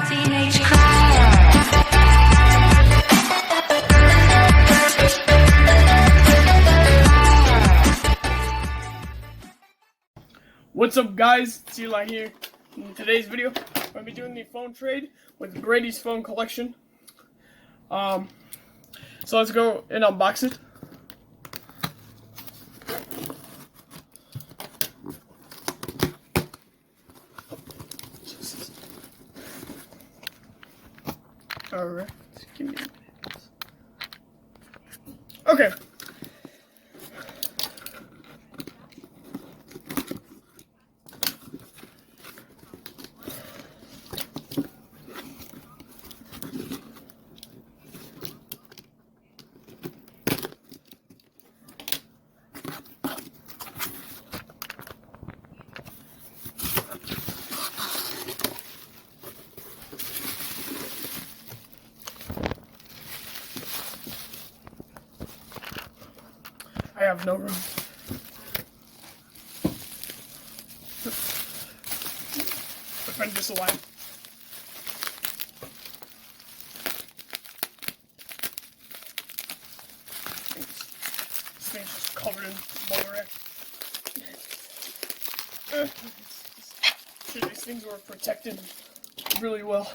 teenage cry. What's up, guys? It's Eli here. In today's video, I'm gonna be doing the phone trade with Brady's phone collection. So let's go and unbox it. Alright, give me a minute. Okay. I have no room. Defend this alive. This thing's just covered in bubble wrap. Sure, these things were protected really well.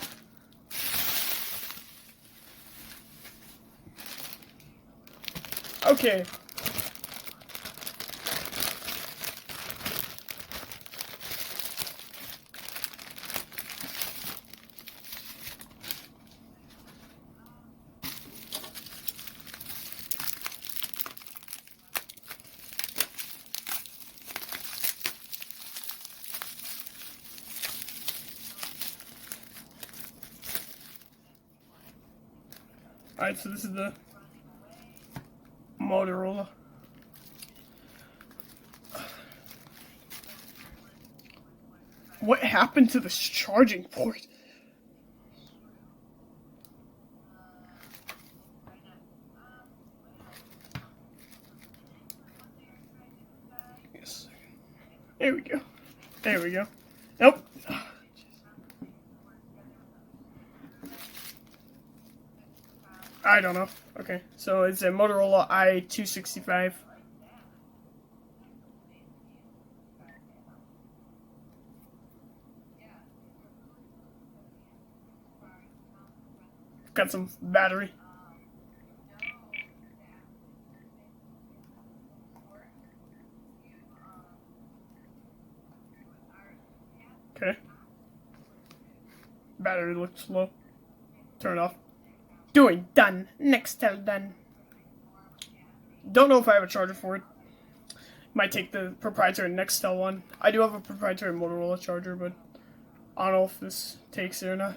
Okay. Alright, so this is the Motorola. What happened to this charging port? Yes. There we go. There we go. Nope. I don't know. Okay, so it's a Motorola i265. Got some battery. Okay. Battery looks low. Turn it off. Doing done. Nextel done. Don't know if I have a charger for it. Might take the proprietary Nextel one. I do have a proprietary Motorola charger, but I don't know if this takes it or not.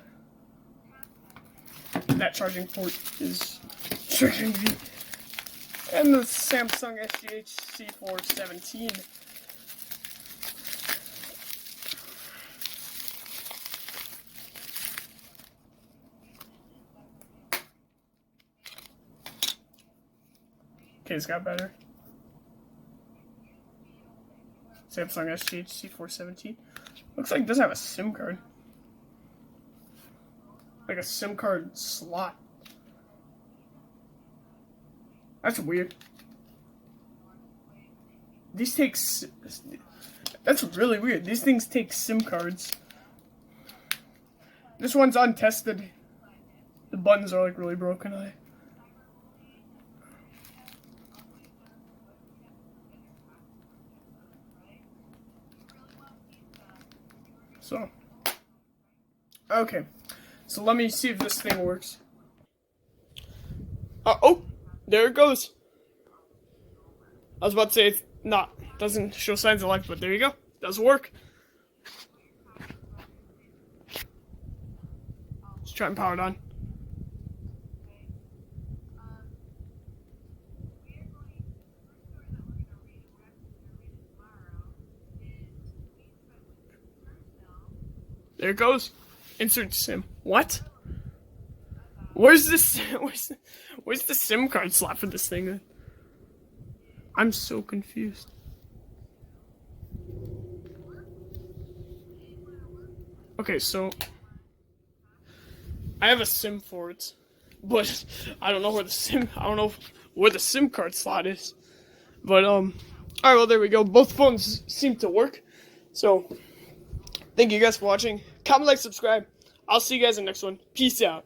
That charging port is charging me. And the Samsung SGH C417. Okay, it's got better. Samsung SGH C417. Looks like it does have a SIM card. Like a SIM card slot. That's weird. These take... That's really weird. These things take SIM cards. This one's untested. The buttons are like really broken. So, okay, so let me see if this thing works. Oh, there it goes. I was about to say it's not, doesn't show signs of life, but there you go. Does work. Let's try and power it on. There it goes. Insert SIM. What? Where's this? Where's the SIM card slot for this thing? I'm so confused. Okay, so I have a SIM for it, but I don't know where the SIM. I don't know where the SIM card slot is. But all right, well there we go. Both phones seem to work. So thank you guys for watching. Comment, like, subscribe. I'll see you guys in the next one. Peace out.